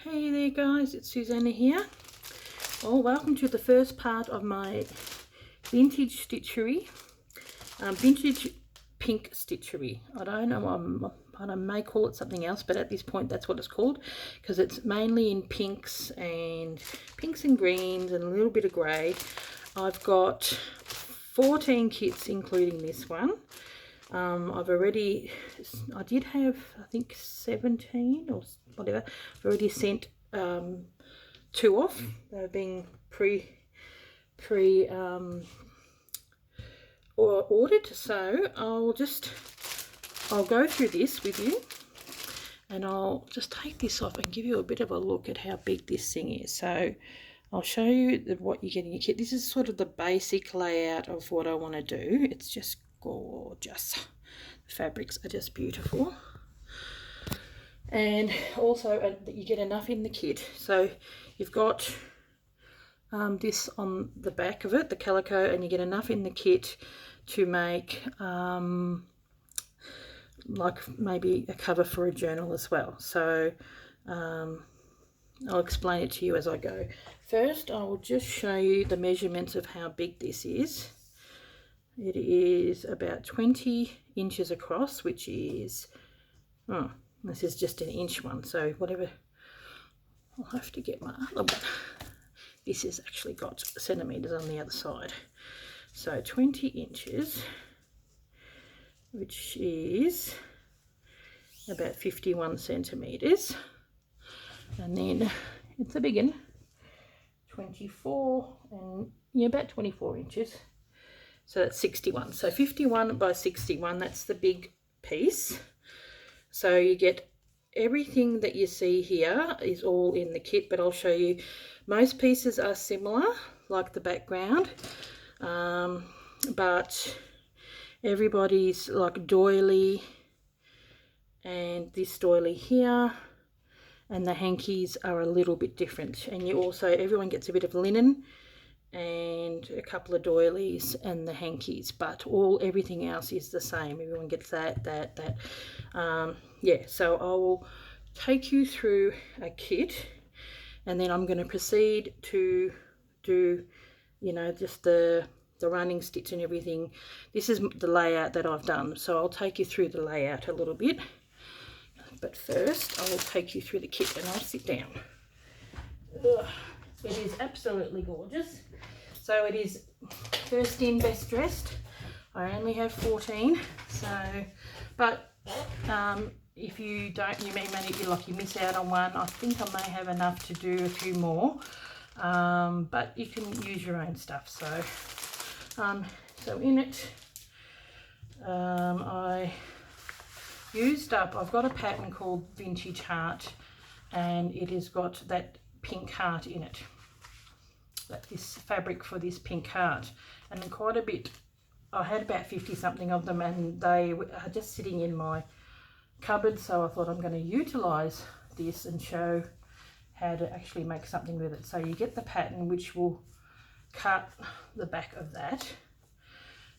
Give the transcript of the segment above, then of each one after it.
Hey there guys, it's Susanna here. Well, welcome to the first part of my vintage stitchery, vintage pink stitchery. I don't know, I may call it something else, but at this point that's what it's called, because it's mainly in pinks and greens and a little bit of grey. I've got 14 kits including this one. I did have, I think, 17 or whatever. I've already sent 2 off. They're being ordered. So I'll go through this with you, and I'll just take this off and give you a bit of a look at how big this thing is. So I'll show you what you get in your kit. This is sort of the basic layout of what I want to do. It's just gorgeous. The fabrics are just beautiful, and also you get enough in the kit. So you've got this on the back of it, the calico, and you get enough in the kit to make like maybe a cover for a journal as well. So I'll explain it to you as I go. First, I will just show you the measurements of how big this is. It is about 20 inches across, which is, this is just an inch one, so whatever, I'll have to get my other one. This has actually got centimetres on the other side. So 20 inches, which is about 51 centimetres. And then it's a big one, 24, and yeah, about 24 inches. So that's 61. So 51 by 61, that's the big piece. So you get everything that you see here is all in the kit, but I'll show you. Most pieces are similar, like the background, but everybody's like doily, and this doily here, and the hankies are a little bit different. And you also, everyone gets a bit of linen and a couple of doilies and the hankies, but everything else is the same. Everyone gets that. Yeah, so I will take you through a kit, and then I'm going to proceed to do, just the running stitch and everything. This is the layout that I've done, so I'll take you through the layout a little bit. But first, I will take you through the kit, and I'll sit down. Ugh, it is absolutely gorgeous. So it is first in, best dressed. I only have 14, so, but if you don't, you miss out on one. I think I may have enough to do a few more, but you can use your own stuff. So in it, I've got a pattern called Vintage Heart, and it has got that pink heart in it. This fabric for this pink heart, and quite a bit. I had about 50 something of them, and they are just sitting in my cupboard, so I thought I'm going to utilize this and show how to actually make something with it. So you get the pattern, which will cut the back of that.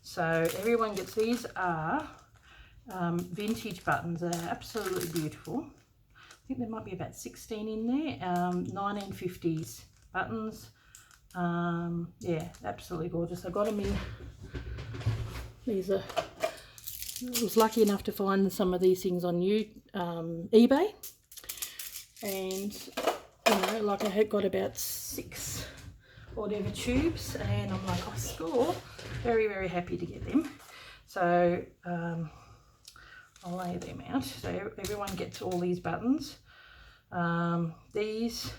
So everyone gets, these are vintage buttons. They're absolutely beautiful. I think there might be about 16 in there. 1950s buttons. Yeah, absolutely gorgeous. I got them in, I was lucky enough to find some of these things on eBay, and like I had got about 6 whatever tubes, and I'm like, I score, very, very happy to get them. So I'll lay them out. So everyone gets all these buttons. These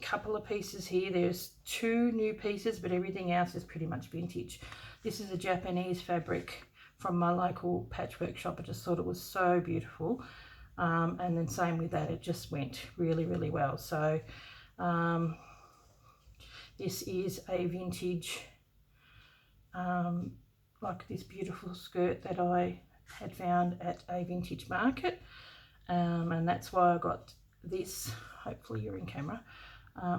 couple of pieces here, there's 2 new pieces, but everything else is pretty much vintage. This is a Japanese fabric from my local patchwork shop. I just thought it was so beautiful, and then same with that, it just went really, really well. So this is a vintage, like this beautiful skirt that I had found at a vintage market, and that's why I got this. Hopefully you're in camera.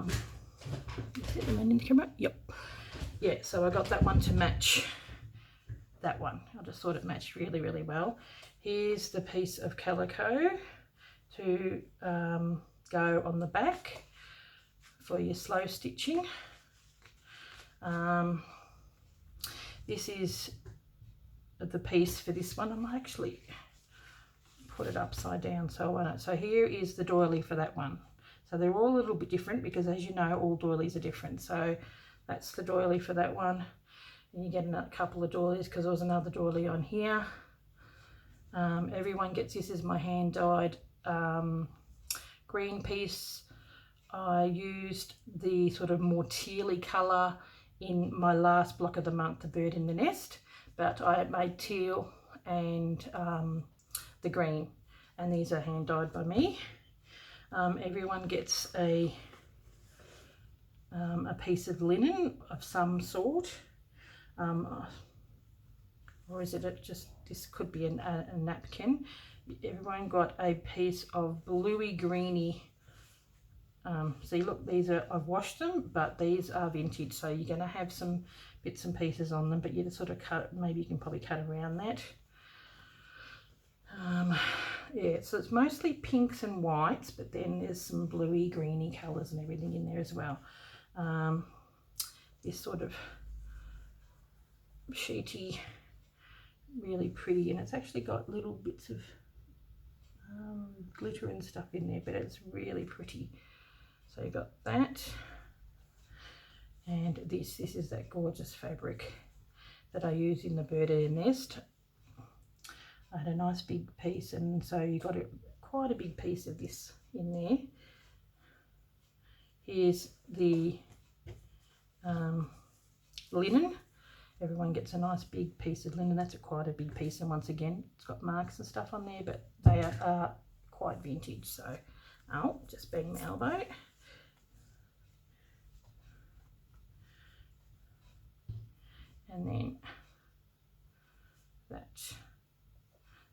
Is it in the camera? Yep. Yeah, so I got that one to match that one. I just thought it matched really, really well. Here's the piece of calico, to go on the back for your slow stitching. This is the piece for this one. I'm actually put it upside down so I don't. So here is the doily for that one. So they're all a little bit different because, as you know, all doilies are different. So that's the doily for that one. And you get a couple of doilies because there was another doily on here. Everyone gets this. Is my hand dyed green piece. I used the sort of more tealy colour in my last block of the month, the bird in the nest, but I had made teal and the green, and these are hand dyed by me. Everyone gets a piece of linen of some sort, or is it just, this could be a napkin. Everyone got a piece of bluey greeny. See, look, these are, I've washed them, but these are vintage, so you're going to have some bits and pieces on them, but you just sort of cut, maybe you can probably cut around that. Yeah, so it's mostly pinks and whites, but then there's some bluey greeny colours and everything in there as well. This sort of sheety, really pretty, and it's actually got little bits of glitter and stuff in there, but it's really pretty. So you got that, and this is that gorgeous fabric that I use in the bird nest. I had a nice big piece, and so you got quite a big piece of this in there. Here's the linen. Everyone gets a nice big piece of linen. That's quite a big piece, and once again it's got marks and stuff on there, but they are quite vintage. So I'll just bang my elbow. And then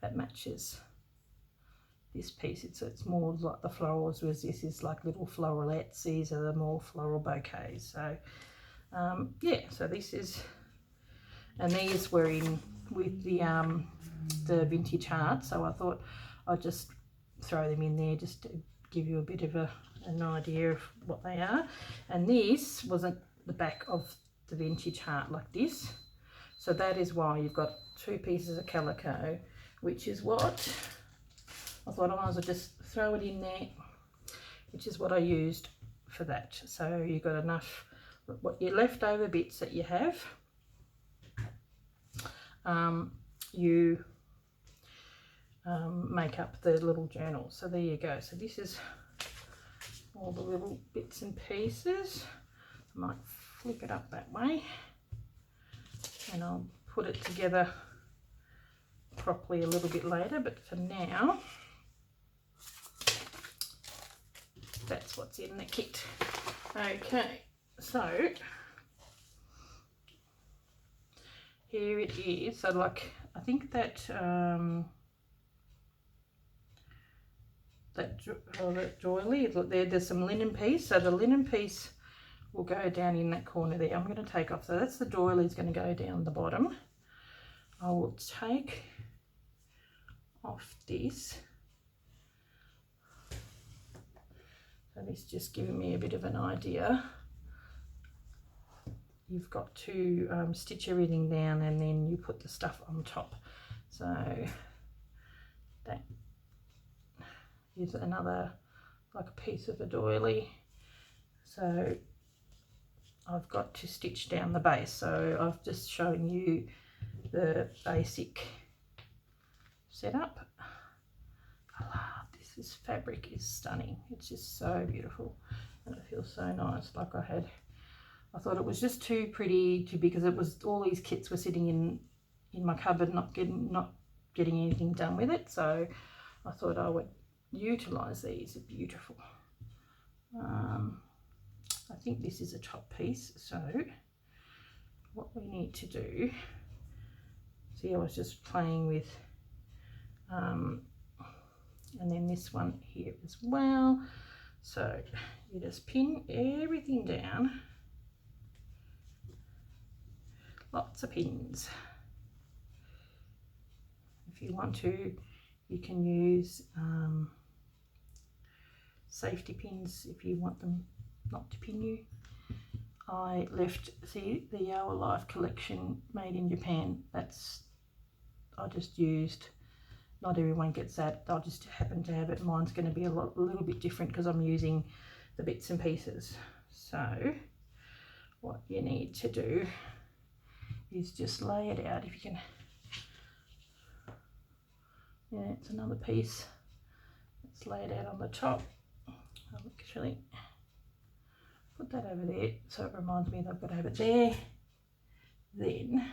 that matches this piece. It's more like the florals, whereas this is like little floralettes. These are the more floral bouquets. So yeah, so this is, and these were in with the vintage heart, so I thought I'd just throw them in there just to give you a bit of an idea of what they are. And this wasn't the back of the vintage heart like this, so that is why you've got two pieces of calico, which is what I thought I might as well just throw it in there, which is what I used for that. So you've got enough, what your leftover bits that you have, you make up the little journal. So there you go. So this is all the little bits and pieces. I might flip it up that way, and I'll put it together properly a little bit later, but for now that's what's in the kit. Okay, so here it is. So like, I think that that doily, there's some linen piece, so the linen piece will go down in that corner there. I'm going to take off, so that's the doily, is going to go down the bottom. I will take off this. So this is just giving me a bit of an idea. You've got to stitch everything down, and then you put the stuff on top. So that is another, like a piece of a doily. So I've got to stitch down the base. So I've just shown you the basic setup. This fabric is stunning. It's just so beautiful, and it feels so nice. Like I thought it was just too pretty because it was, all these kits were sitting in my cupboard, not getting anything done with it. So I thought I would utilize these. They're beautiful. I think this is a top piece. So what we need to do, see, I was just playing with and then this one here as well. So you just pin everything down, lots of pins. If you want to, you can use safety pins if you want them not to pin you. I left, see, the Our Life collection made in Japan. That's, I just used, not everyone gets that. I just happen to have it. Mine's going to be a little bit different because I'm using the bits and pieces. So what you need to do is just lay it out. If you can, yeah, it's another piece. Let's lay it out on the top. I'll actually put that over there so it reminds me that I've got to have it there. Then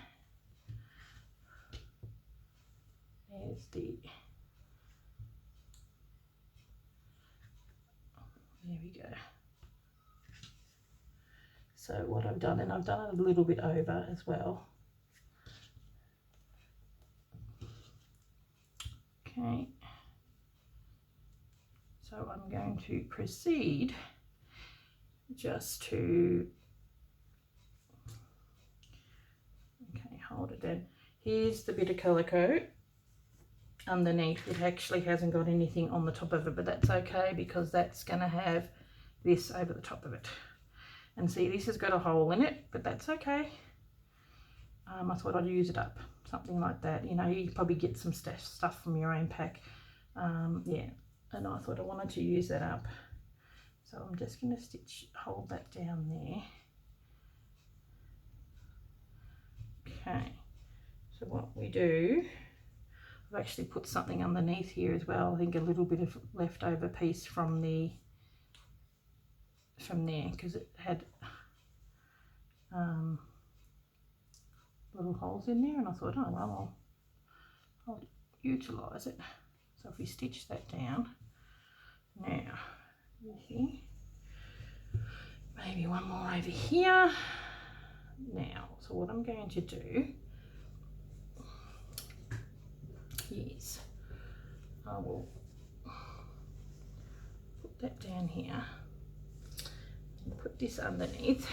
there's the, there we go. So what I've done, and I've done it a little bit over as well. Okay. So I'm going to proceed just to, okay, hold it then. Here's the bit of calico underneath. It actually hasn't got anything on the top of it, but that's okay because that's going to have this over the top of it. And see, this has got a hole in it, but that's okay. I thought I'd use it up, something like that. You know, you probably get some stuff from your own pack. Yeah, and I thought I wanted to use that up. So I'm just going to hold that down there. Okay, so what we do, I've actually put something underneath here as well. I think a little bit of leftover piece from there, because it had little holes in there, and I thought, oh well, I'll utilise it. So if we stitch that down, now maybe one more over here. Now, so what I'm going to do is I will put that down here and put this underneath.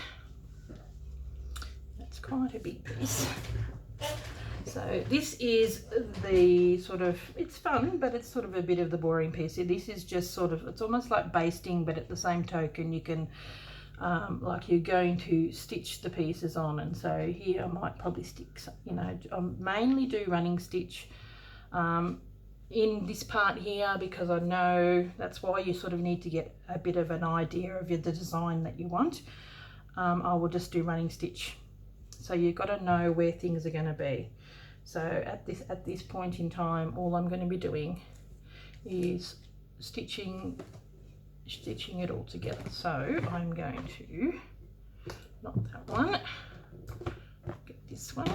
That's quite a big piece. So this is the sort of, it's fun, but it's sort of a bit of the boring piece. This is just sort of, it's almost like basting, but at the same token you can, like you're going to stitch the pieces on. And so here I might probably stick, you know, I mainly do running stitch in this part here, because I know that's why you sort of need to get a bit of an idea of the design that you want. I will just do running stitch. So you've got to know where things are going to be. So at this point in time, all I'm going to be doing is stitching it all together. So I'm going to, not that one, get this one.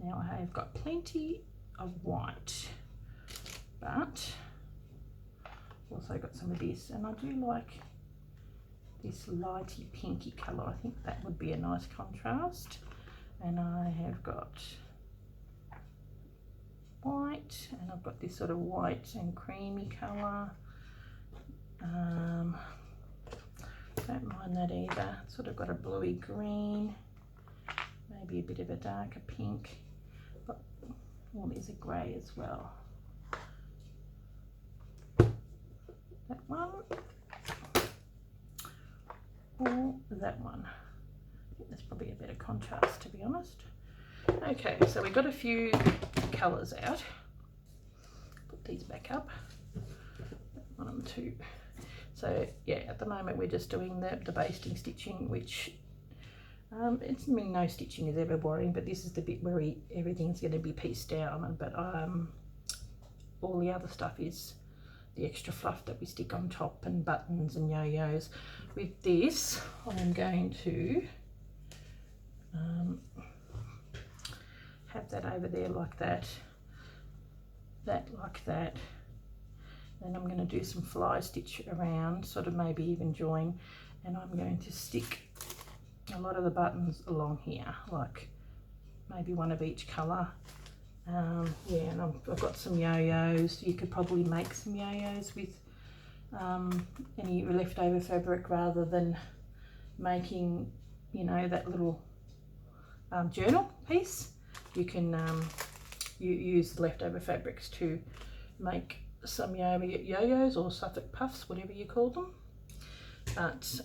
Now I have got plenty of white, but also got some of this, and I do like this lighty pinky colour. I think that would be a nice contrast. And I have got white, and I've got this sort of white and creamy colour. Don't mind that either. It's sort of got a bluey green, maybe a bit of a darker pink, but oh, there's a grey as well. That one, or that one. I think that's probably a better contrast, to be honest. Okay, so we've got a few colours out. Put these back up. One and two. So yeah, at the moment we're just doing the basting stitching, which it's, I mean, no stitching is ever boring, but this is the bit where everything's going to be pieced down. But all the other stuff is the extra fluff that we stick on top, and buttons and yo-yos. With this, I'm going to have that over there like that, that like that. Then I'm going to do some fly stitch around, sort of maybe even join, and I'm going to stick a lot of the buttons along here, like maybe one of each colour. Yeah, and I've got some yo-yos. You could probably make some yo-yos with any leftover fabric, rather than making, you know, that little journal piece. You can you use the leftover fabrics to make some yo-yos or Suffolk puffs, whatever you call them. But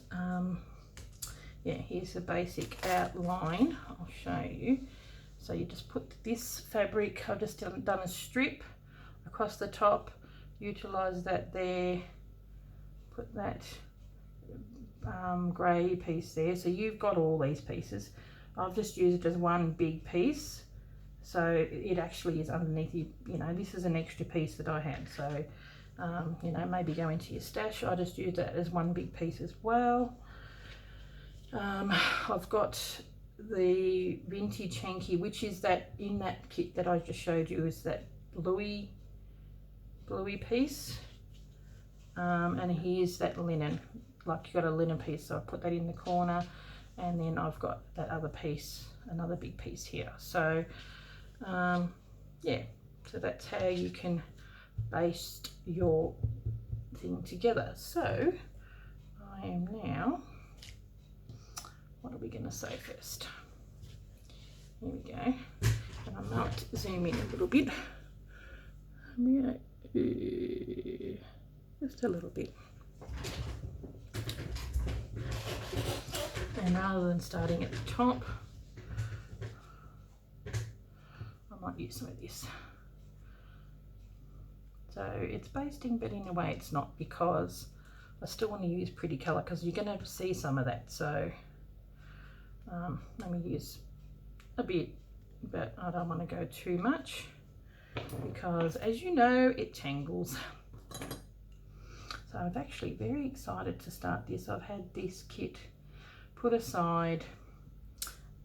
yeah, here's the basic outline. I'll show you. So you just put this fabric, I've just done a strip across the top, utilize that there, put that grey piece there. So you've got all these pieces. I've just used it as one big piece, so it actually is underneath you. You know, this is an extra piece that I had, so you know, maybe go into your stash. I just use that as one big piece as well. I've got the vintage hanky, which is that in that kit that I just showed you, is that bluey piece, and here's that linen, like you got a linen piece, so I put that in the corner, and then I've got that other piece, another big piece here. So yeah, so that's how you can baste your thing together. So I am now, what are we going to say first? Here we go, and I might zoom in a little bit. Yeah, just a little bit. And rather than starting at the top, I might use some of this. So it's basting, but in a way it's not, because I still want to use pretty colour, because you're going to see some of that. So let me use a bit, but I don't want to go too much, because as you know, it tangles. So I'm actually very excited to start this. I've had this kit put aside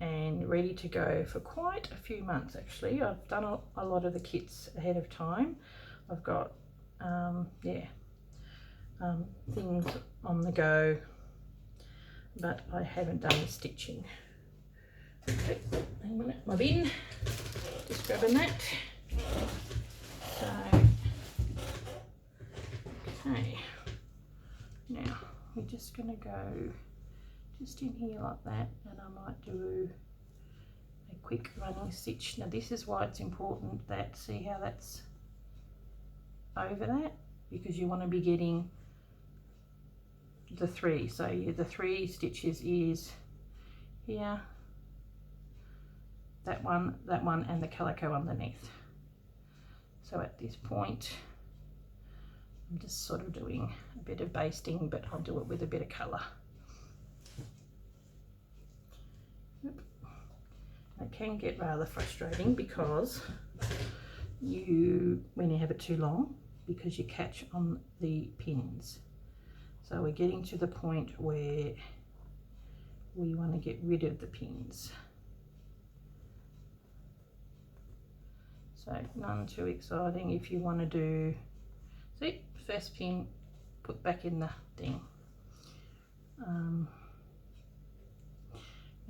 and ready to go for quite a few months actually. I've done a lot of the kits ahead of time. I've got things on the go, but I haven't done the stitching. Okay, hang on a minute, my bin, just grabbing that. So, okay, now we're just going to go just in here like that, and I might do a quick running stitch. Now this is why it's important that, see how that's over that, because you want to be getting the three. So the 3 stitches is here, that one, and the calico underneath. So at this point I'm just sort of doing a bit of basting, but I'll do it with a bit of colour. It can get rather frustrating because when you have it too long, because you catch on the pins. So we're getting to the point where we want to get rid of the pins. So none too exciting. If you want to do, see, first pin, put back in the thing.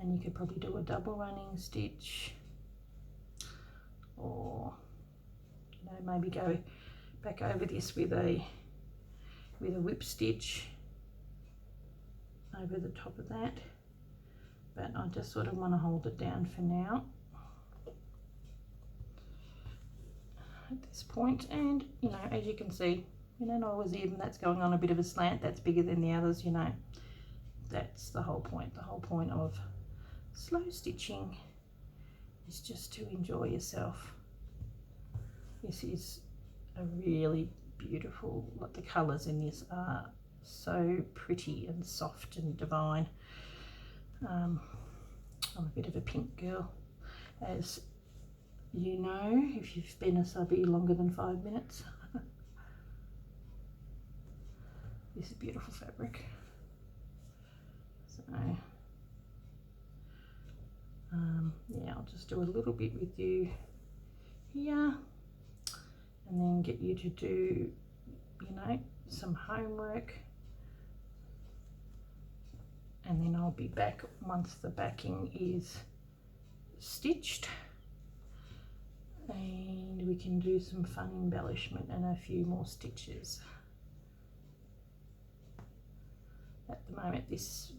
And you could probably do a double running stitch, or you know, maybe go back over this with a whip stitch over the top of that, but I just sort of want to hold it down for now at this point. And you know, as you can see, you know, not always even, that's going on a bit of a slant, that's bigger than the others, you know. That's the whole point. The whole point of slow stitching is just to enjoy yourself. This is a really beautiful, like the colours in this are so pretty and soft and divine. I'm a bit of a pink girl, as you know, if you've been a subby longer than 5 minutes. This is beautiful fabric. So yeah, I'll just do a little bit with you here, and then get you to do, you know, some homework, and then I'll be back once the backing is stitched, and we can do some fun embellishment and a few more stitches. At the moment, this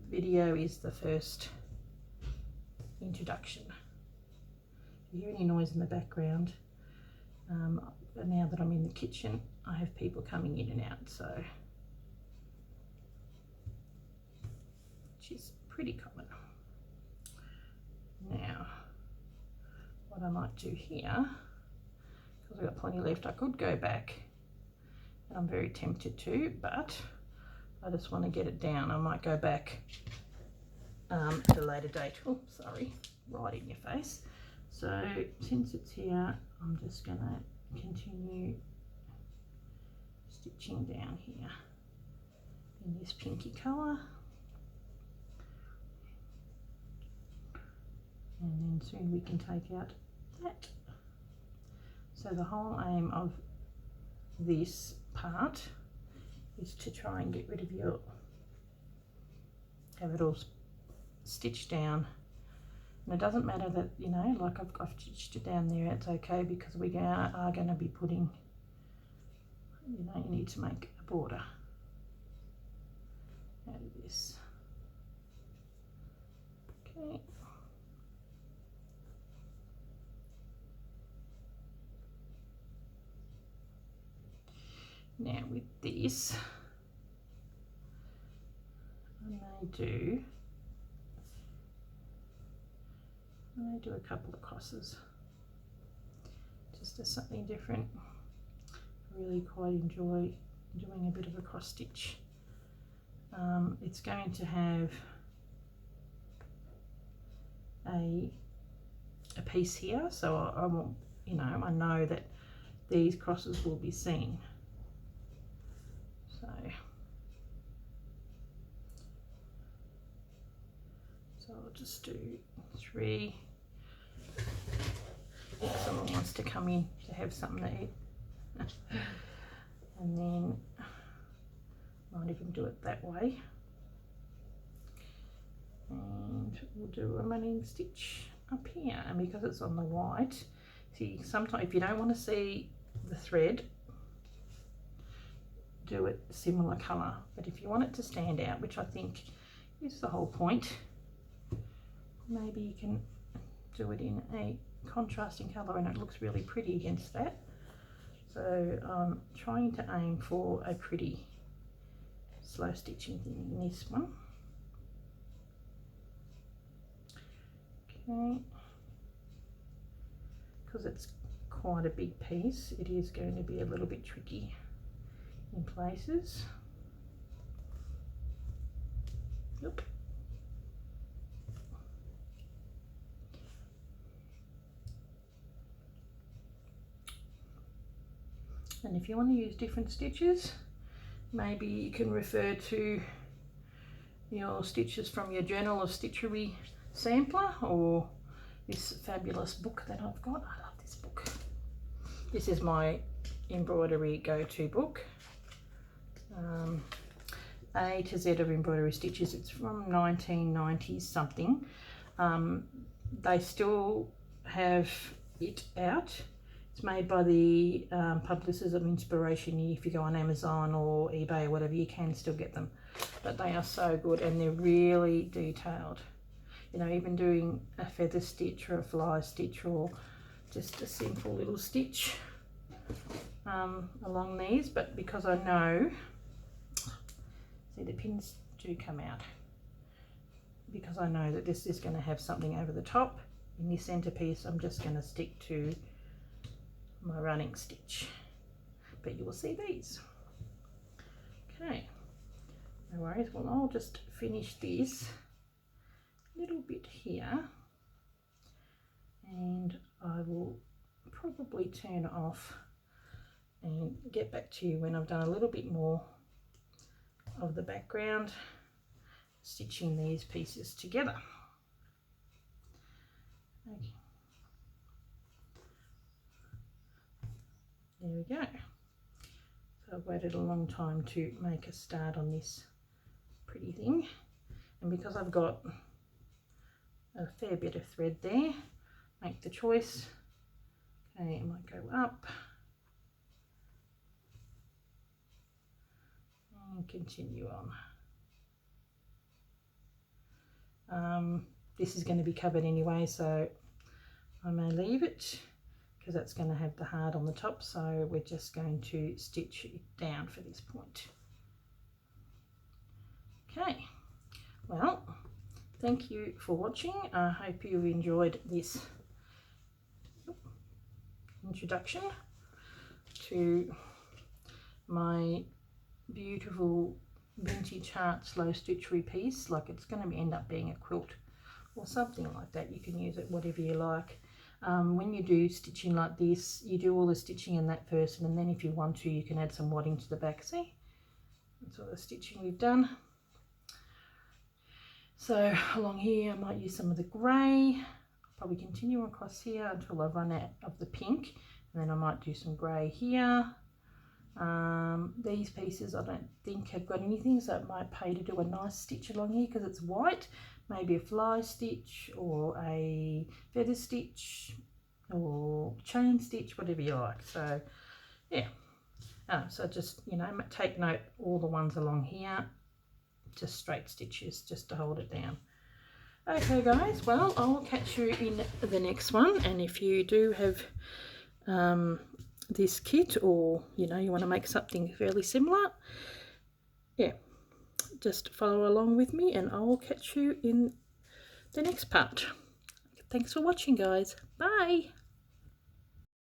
video is the first introduction. If you hear any noise in the background, now that I'm in the kitchen, I have people coming in and out, so which is pretty common. Now, what I might do here, because I've got plenty left, I could go back, and I'm very tempted to, but I just want to get it down. I might go back at a later date. Oh, sorry, right in your face. So since it's here, I'm just going to continue stitching down here in this pinky colour. And then soon we can take out that. So the whole aim of this part is to try and get rid of your, have it all stitched down. And it doesn't matter that, you know, like I've stitched it down there, it's okay, because we are going to be putting, you know, you need to make a border out of this. Okay. Now with this, I may do a couple of crosses, just as something different. I really quite enjoy doing a bit of a cross stitch. It's going to have a piece here, so I want, you know, I know that these crosses will be seen. So I'll just do 3. If someone wants to come in to have something to eat. And then might even do it that way. And we'll do a running stitch up here. And because it's on the white, see, sometimes if you don't want to see the thread, do it similar colour. But if you want it to stand out, which I think is the whole point, maybe you can do it in a contrasting colour and it looks really pretty against that. So I'm trying to aim for a pretty slow stitching thing in this one. Okay, because it's quite a big piece, it is going to be a little bit tricky in places. Oop. And if you want to use different stitches, maybe you can refer to your stitches from your Journal of Stitchery sampler, or this fabulous book that I've got. I love this book. This is my embroidery go-to book. A to Z of embroidery stitches. It's from 1990 something. They still have it out. It's made by the Publishers of Inspiration. If you go on Amazon or eBay or whatever, you can still get them. But they are so good and they're really detailed. You know, even doing a feather stitch or a fly stitch or just a simple little stitch along these. But because I know, see, the pins do come out, because I know that this is going to have something over the top. In this centerpiece, I'm just going to stick to my running stitch, but you will see these. Okay, no worries. Well, I'll just finish this little bit here and I will probably turn off and get back to you when I've done a little bit more of the background, stitching these pieces together. Okay. There we go. So I've waited a long time to make a start on this pretty thing, and because I've got a fair bit of thread there, make the choice. Okay, I might go up and continue on. This is going to be covered anyway, so I may leave it, because that's going to have the hard on the top, so we're just going to stitch it down for this point. Okay, well, thank you for watching. I hope you enjoyed this introduction to my beautiful vintage heart slow stitchery piece. Like, it's going to end up being a quilt or something like that. You can use it whatever you like. When you do stitching like this, you do all the stitching in that first, and then if you want to, you can add some wadding to the back. See, that's all the stitching we've done. So along here I might use some of the grey. Probably continue across here until I run out of the pink, and then I might do some grey here. These pieces I don't think have got anything, so it might pay to do a nice stitch along here because it's white. Maybe a fly stitch or a feather stitch or chain stitch, whatever you like. So yeah, so just, you know, take note all the ones along here, just straight stitches just to hold it down. Okay guys, well, I'll catch you in the next one, and if you do have this kit, or you know, you want to make something fairly similar, yeah, just follow along with me and I will catch you in the next part. Thanks for watching guys. Bye.